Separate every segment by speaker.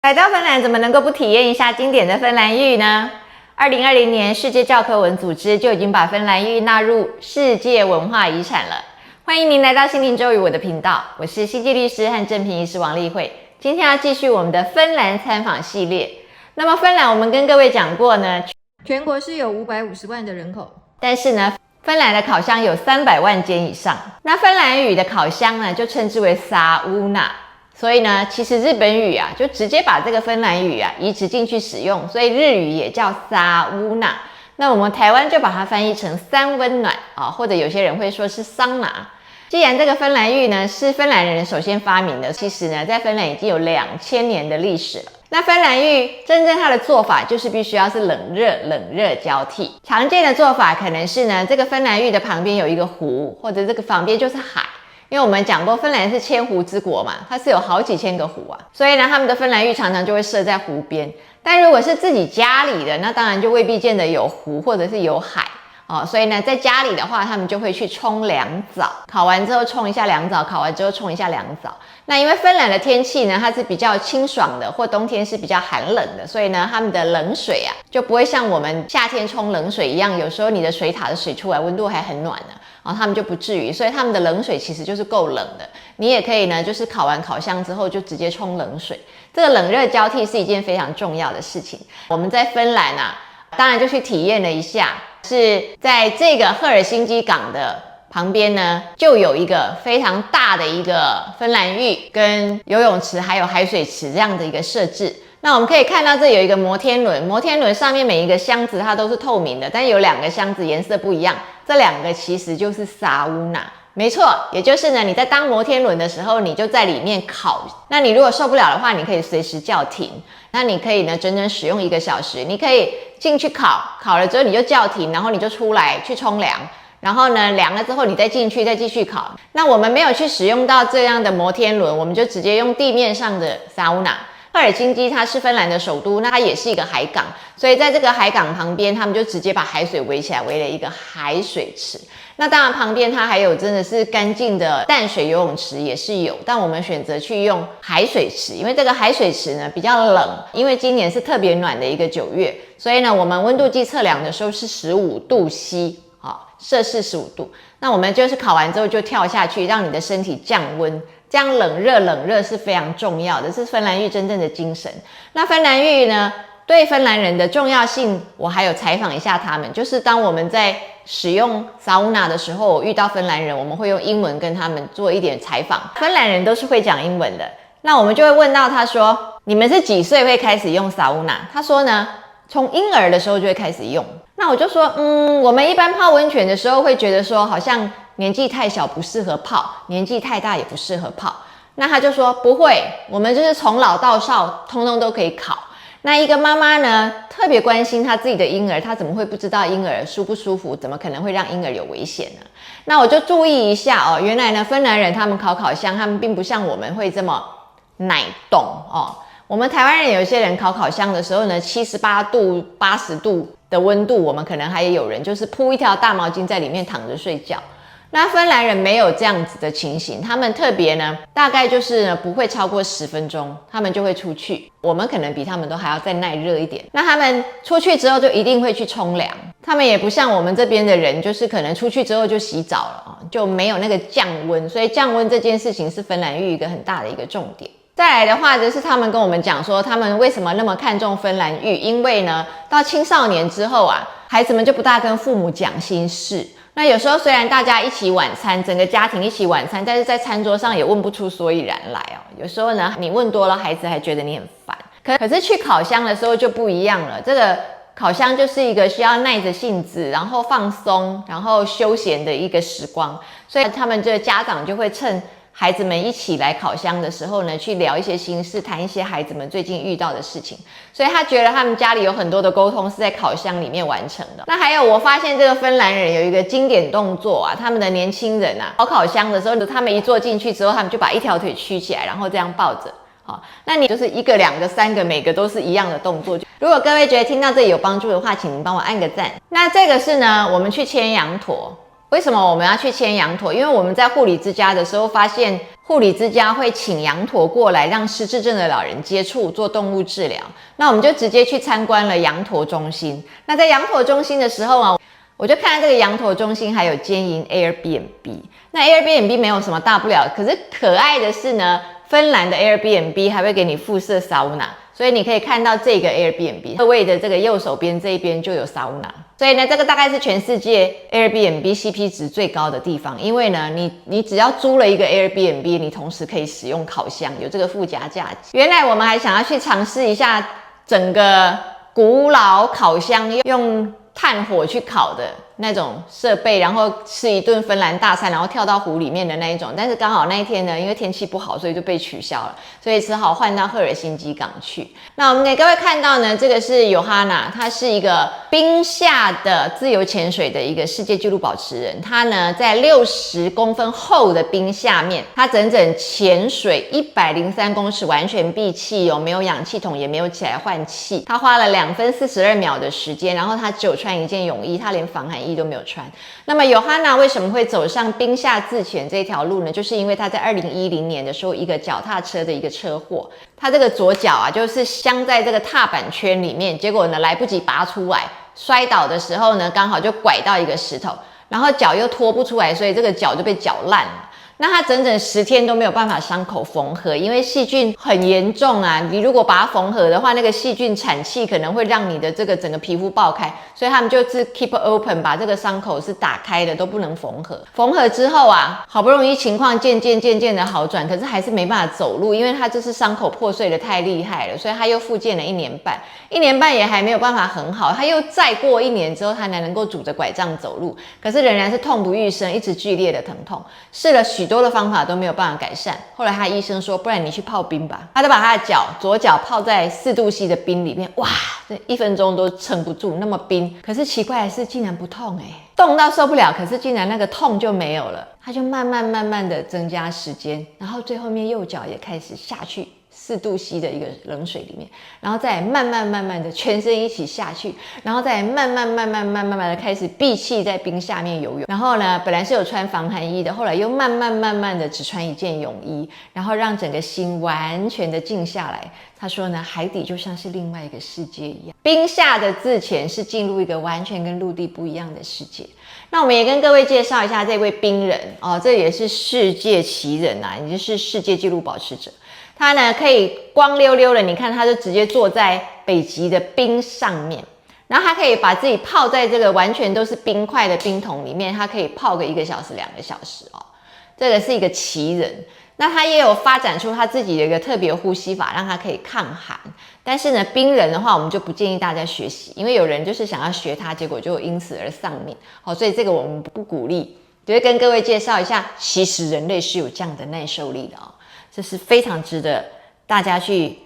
Speaker 1: 来到芬兰怎么能够不体验一下经典的芬兰浴呢？2020年世界教科文组织就已经把芬兰浴纳入世界文化遗产了。欢迎您来到心灵周语我的频道，我是星际律师和正品医师王丽慧。今天要继续我们的芬兰参访系列。那么芬兰我们跟各位讲过呢，全国是有550万的人口，但是呢芬兰的烤箱有300万间以上。那芬兰语的烤箱呢就称之为sauna，所以呢，其实日本语啊，就直接把这个芬兰语啊移植进去使用，所以日语也叫sauna。那我们台湾就把它翻译成三温暖啊，或者有些人会说是桑拿。既然这个芬兰浴呢是芬兰人首先发明的，其实呢在芬兰已经有2000年的历史了。那芬兰浴真正它的做法就是必须要是冷热交替。常见的做法可能是呢，这个芬兰浴的旁边有一个湖，或者这个旁边就是海。因为我们讲过芬兰是千湖之国嘛，它是有好几千个湖啊，所以呢他们的芬兰浴常常就会设在湖边。但如果是自己家里的，那当然就未必见得有湖或者是有海哦，所以呢在家里的话，他们就会去冲凉澡，烤完之后冲一下凉澡，烤完之后冲一下凉澡。那因为芬兰的天气呢它是比较清爽的，或冬天是比较寒冷的，所以呢他们的冷水啊就不会像我们夏天冲冷水一样，有时候你的水塔的水出来温度还很暖呢。他们就不至于，所以他们的冷水其实就是够冷的。你也可以呢，就是烤完烤箱之后就直接冲冷水。这个冷热交替是一件非常重要的事情。我们在芬兰啊，当然就去体验了一下，是在这个赫尔辛基港的旁边呢，就有一个非常大的一个芬兰浴跟游泳池，还有海水池这样的一个设置。那我们可以看到这有一个摩天轮，摩天轮上面每一个箱子它都是透明的，但有2个箱子颜色不一样，这2个其实就是sauna，没错，也就是呢你在当摩天轮的时候，你就在里面烤。那你如果受不了的话，你可以随时叫停。那你可以呢整整使用1个小时，你可以进去烤，烤了之后你就叫停，然后你就出来去冲凉。然后呢凉了之后你再进去再继续烤。那我们没有去使用到这样的摩天轮，我们就直接用地面上的sauna。赫尔辛基它是芬兰的首都，那它也是一个海港，所以在这个海港旁边，他们就直接把海水围起来，围了一个海水池。那当然旁边它还有真的是干净的淡水游泳池也是有，但我们选择去用海水池，因为这个海水池呢比较冷，因为今年是特别暖的一个9月，所以呢我们温度计测量的时候是15度C，摄氏15度。那我们就是烤完之后就跳下去，让你的身体降温。这样冷热是非常重要的，这是芬兰浴真正的精神。那芬兰浴呢，对芬兰人的重要性，我还有采访一下他们。就是当我们在使用sauna的时候，我遇到芬兰人，我们会用英文跟他们做一点采访。芬兰人都是会讲英文的，那我们就会问到他说：“你们是几岁会开始用sauna？”他说呢，从婴儿的时候就会开始用。那我就说，我们一般泡温泉的时候会觉得说，好像年纪太小不适合泡，年纪太大也不适合泡。那他就说不会，我们就是从老到少，通通都可以烤。那一个妈妈呢，特别关心她自己的婴儿，她怎么会不知道婴儿舒不舒服？怎么可能会让婴儿有危险呢？那我就注意一下哦，原来呢，芬兰人他们烤箱，他们并不像我们会这么奶冻哦。我们台湾人有一些人烤箱的时候呢，78度、80度的温度，我们可能还有人就是铺一条大毛巾在里面躺着睡觉。那芬兰人没有这样子的情形，他们特别呢，大概就是呢不会超过10分钟，他们就会出去。我们可能比他们都还要再耐热一点。那他们出去之后就一定会去冲凉，他们也不像我们这边的人，就是可能出去之后就洗澡了，就没有那个降温。所以降温这件事情是芬兰浴一个很大的一个重点。再来的话，就是他们跟我们讲说，他们为什么那么看重芬兰浴？因为呢，到青少年之后啊，孩子们就不大跟父母讲心事。那有时候虽然大家一起晚餐，整个家庭一起晚餐，但是在餐桌上也问不出所以然来哦。有时候呢，你问多了，孩子还觉得你很烦。可是去烤箱的时候就不一样了。这个烤箱就是一个需要耐着性子，然后放松，然后休闲的一个时光。所以他们这家长就会趁孩子们一起来烤箱的时候呢，去聊一些心事，谈一些孩子们最近遇到的事情。所以他觉得他们家里有很多的沟通是在烤箱里面完成的。那还有，我发现这个芬兰人有一个经典动作啊，他们的年轻人啊，烤箱的时候，他们一坐进去之后，他们就把一条腿曲起来，然后这样抱着。好，那你就是1个、2个、3个，每个都是一样的动作。如果各位觉得听到这里有帮助的话，请您帮我按个赞。那这个是呢，我们去牵羊驼。为什么我们要去牵羊驼？因为我们在护理之家的时候发现，护理之家会请羊驼过来让失智症的老人接触做动物治疗。那我们就直接去参观了羊驼中心。那在羊驼中心的时候啊，我就看到这个羊驼中心还有经营 Airbnb。那 Airbnb 没有什么大不了，可是可爱的是呢，芬兰的 Airbnb 还会给你附设桑拿。所以你可以看到这个 Airbnb， 各位的这个右手边这一边就有桑拿。所以呢，这个大概是全世界 Airbnb CP 值最高的地方，因为呢，你只要租了一个 Airbnb， 你同时可以使用烤箱，有这个附加价值。原来我们还想要去尝试一下整个古老烤箱，用炭火去烤的那种设备，然后吃一顿芬兰大餐，然后跳到湖里面的那一种。但是刚好那一天呢，因为天气不好，所以就被取消了，所以只好换到赫尔辛基港去。那我们给各位看到呢，这个是 Johanna， 她是一个冰下的自由潜水的一个世界纪录保持人。她呢在60公分厚的冰下面，她整整潜水103公尺，完全闭气哦，没有氧气筒，也没有起来换气。她花了2分42秒的时间，然后她只有穿一件泳衣，她连防寒衣都没有穿。那么 Johanna 为什么会走上冰下自潜这条路呢？就是因为她在2010年的时候，一个脚踏车的一个车祸，她这个左脚啊，就是镶在这个踏板圈里面，结果呢来不及拔出来，摔倒的时候呢，刚好就拐到一个石头，然后脚又拖不出来，所以这个脚就被搅烂了。那他整整10天都没有办法伤口缝合，因为细菌很严重啊！你如果把它缝合的话，那个细菌产气可能会让你的这个整个皮肤爆开，所以他们就是 keep open， 把这个伤口是打开的，都不能缝合。缝合之后啊，好不容易情况渐渐的好转，可是还是没办法走路，因为他这是伤口破碎的太厉害了，所以他又复健了1年半，1年半也还没有办法很好。他又再过1年之后，他才能够拄着拐杖走路，可是仍然是痛不欲生，一直剧烈的疼痛，试了许多的方法都没有办法改善。后来他医生说，不然你去泡冰吧。他就把他的左脚泡在4度C的冰里面，哇，这1分钟都撑不住，那么冰。可是奇怪的是，竟然不痛冻到受不了，可是竟然那个痛就没有了。他就慢慢的增加时间，然后最后面右脚也开始下去4度C的一个冷水里面，然后再慢慢的全身一起下去，然后再慢慢的开始闭气在冰下面游泳。然后呢，本来是有穿防寒衣的，后来又慢慢的只穿一件泳衣，然后让整个心完全的静下来。他说呢，海底就像是另外一个世界一样，冰下的自潜是进入一个完全跟陆地不一样的世界。那我们也跟各位介绍一下这位冰人哦，这也是世界奇人啊，也就是世界纪录保持者。他呢可以光溜溜的，你看他就直接坐在北极的冰上面，然后他可以把自己泡在这个完全都是冰块的冰桶里面，他可以泡个1个小时、2个小时哦，这个是一个奇人。那他也有发展出他自己的一个特别呼吸法，让他可以抗寒。但是呢，冰人的话，我们就不建议大家学习，因为有人就是想要学他，结果就因此而丧命。好，所以这个我们不鼓励。只会跟各位介绍一下，其实人类是有这样的耐受力的哦，这是非常值得大家去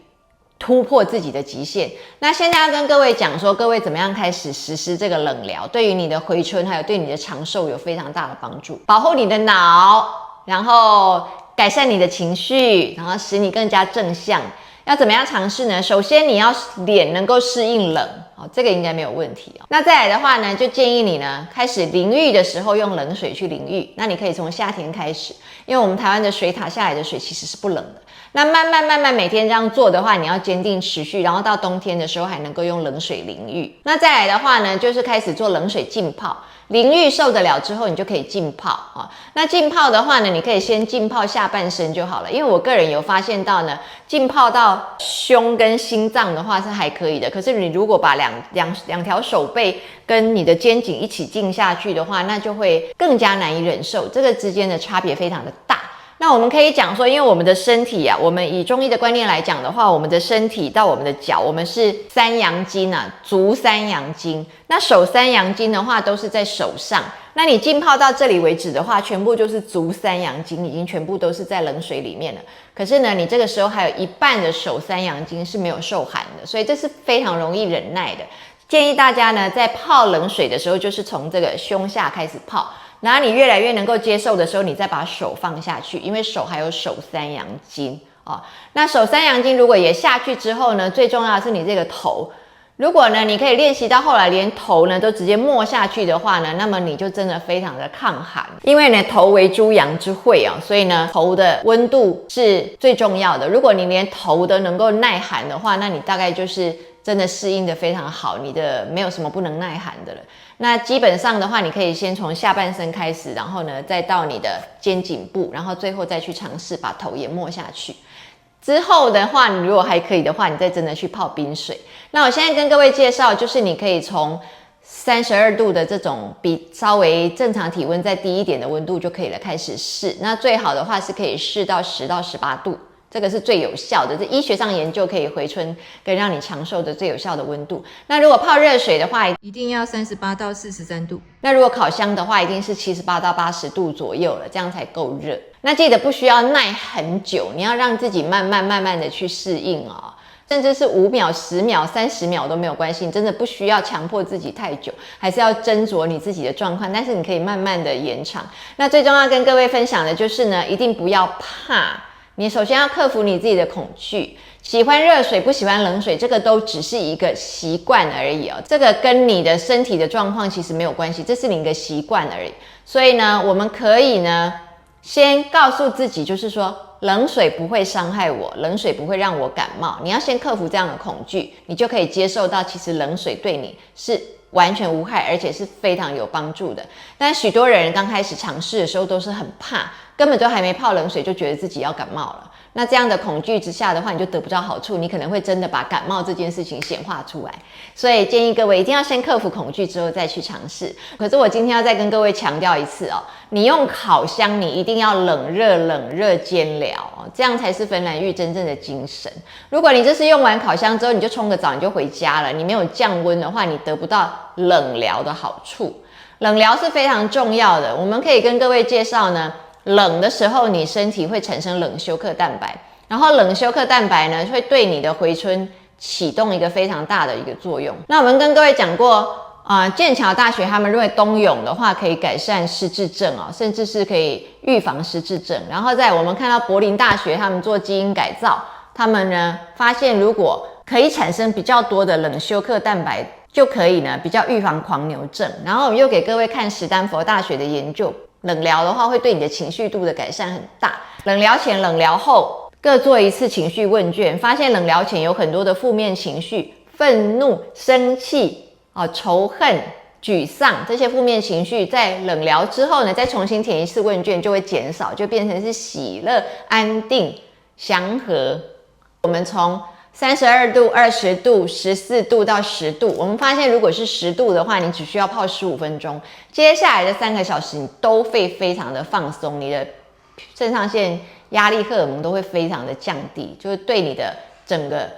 Speaker 1: 突破自己的极限。那现在要跟各位讲说，各位怎么样开始实施这个冷疗，对于你的回春还有对你的长寿有非常大的帮助，保护你的脑，然后改善你的情绪，然后使你更加正向。要怎么样尝试呢？首先你要脸能够适应冷，这个应该没有问题。那再来的话呢，就建议你呢开始淋浴的时候用冷水去淋浴。那你可以从夏天开始，因为我们台湾的水塔下来的水其实是不冷的。那慢慢每天这样做的话，你要坚定持续，然后到冬天的时候还能够用冷水淋浴。那再来的话呢，就是开始做冷水浸泡。淋浴受得了之后，你就可以浸泡啊。那浸泡的话呢，你可以先浸泡下半身就好了，因为我个人有发现到呢，浸泡到胸跟心脏的话是还可以的。可是你如果把两条手背跟你的肩颈一起浸下去的话，那就会更加难以忍受，这个之间的差别非常的大。那我们可以讲说，因为我们的身体啊，我们以中医的观念来讲的话，我们的身体到我们的脚，我们是3阳经啊，足3阳经。那手3阳经的话，都是在手上。那你浸泡到这里为止的话，全部就是足3阳经，已经全部都是在冷水里面了。可是呢，你这个时候还有一半的手3阳经是没有受寒的，所以这是非常容易忍耐的。建议大家呢，在泡冷水的时候，就是从这个胸下开始泡。然后你越来越能够接受的时候，你再把手放下去，因为手还有手3阳经哦。那手3阳经如果也下去之后呢，最重要的是你这个头，如果呢，你可以练习到后来连头呢都直接没下去的话呢，那么你就真的非常的抗寒。因为呢，头为诸阳之会哦，所以呢，头的温度是最重要的。如果你连头都能够耐寒的话，那你大概就是真的适应的非常好，你的没有什么不能耐寒的了。那基本上的话，你可以先从下半身开始，然后呢，再到你的肩颈部，然后最后再去尝试把头也没下去。之后的话，你如果还可以的话，你再真的去泡冰水。那我现在跟各位介绍，就是你可以从32度的这种比稍微正常体温再低一点的温度就可以了开始试。那最好的话是可以试到10到18度，这个是最有效的。这医学上研究可以回春跟让你长寿的最有效的温度。那如果泡热水的话，一定要38到43度。那如果烤箱的话，一定是78到80度左右了，这样才够热。那记得不需要耐很久，你要让自己慢慢的去适应哦。甚至是5秒、10秒、30秒都没有关系，你真的不需要强迫自己太久，还是要斟酌你自己的状况，但是你可以慢慢的延长。那最重要跟各位分享的就是呢，一定不要怕，你首先要克服你自己的恐惧。喜欢热水不喜欢冷水，这个都只是一个习惯而已哦，这个跟你的身体的状况其实没有关系，这是你一个习惯而已。所以呢，我们可以呢先告诉自己，就是说冷水不会伤害我，冷水不会让我感冒。你要先克服这样的恐惧，你就可以接受到其实冷水对你是完全无害，而且是非常有帮助的。但许多人刚开始尝试的时候都是很怕，根本就还没泡冷水就觉得自己要感冒了。那这样的恐惧之下的话，你就得不到好处，你可能会真的把感冒这件事情显化出来。所以建议各位一定要先克服恐惧之后再去尝试。可是我今天要再跟各位强调一次哦，你用烤箱你一定要冷热煎疗哦，这样才是芬兰浴真正的精神。如果你这次用完烤箱之后你就冲个澡你就回家了，你没有降温的话，你得不到冷疗的好处。冷疗是非常重要的，我们可以跟各位介绍呢，冷的时候你身体会产生冷休克蛋白，然后冷休克蛋白呢会对你的回春启动一个非常大的一个作用。那我们跟各位讲过剑桥大学他们认为冬泳的话可以改善失智症哦，甚至是可以预防失智症。然后在我们看到柏林大学他们做基因改造，他们呢发现如果可以产生比较多的冷休克蛋白，就可以呢比较预防狂牛症。然后我们又给各位看史丹佛大学的研究，冷疗的话会对你的情绪度的改善很大。冷疗前冷疗后各做一次情绪问卷，发现冷疗前有很多的负面情绪，愤怒、生气、仇恨、沮丧，这些负面情绪在冷疗之后呢，再重新填一次问卷就会减少，就变成是喜乐、安定、祥和。我们从32度、20度、14度到10度，我们发现如果是10度的话，你只需要泡15分钟，接下来的3个小时你都会非常的放松，你的肾上腺压力荷尔蒙都会非常的降低，就是对你的整个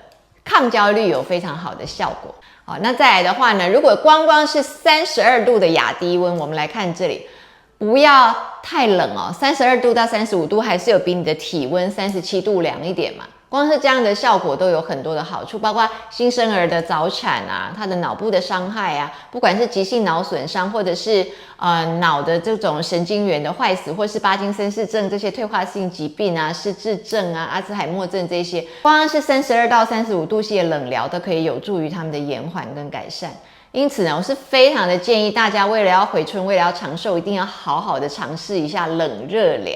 Speaker 1: 抗焦虑有非常好的效果。好，那再来的话呢，如果光是32度的亚低温，我们来看这里，不要太冷哦，32度到35度还是有比你的体温37度凉一点嘛。光是这样的效果都有很多的好处，包括新生儿的早产啊，他的脑部的伤害啊，不管是急性脑损伤，或者是脑的这种神经元的坏死，或是帕金森氏症这些退化性疾病啊，失智症啊，阿兹海默症这些，光是32到35度系的冷疗都可以有助于他们的延缓跟改善。因此呢，我是非常的建议大家为了要回春，为了要长寿，一定要好好的尝试一下冷热疗。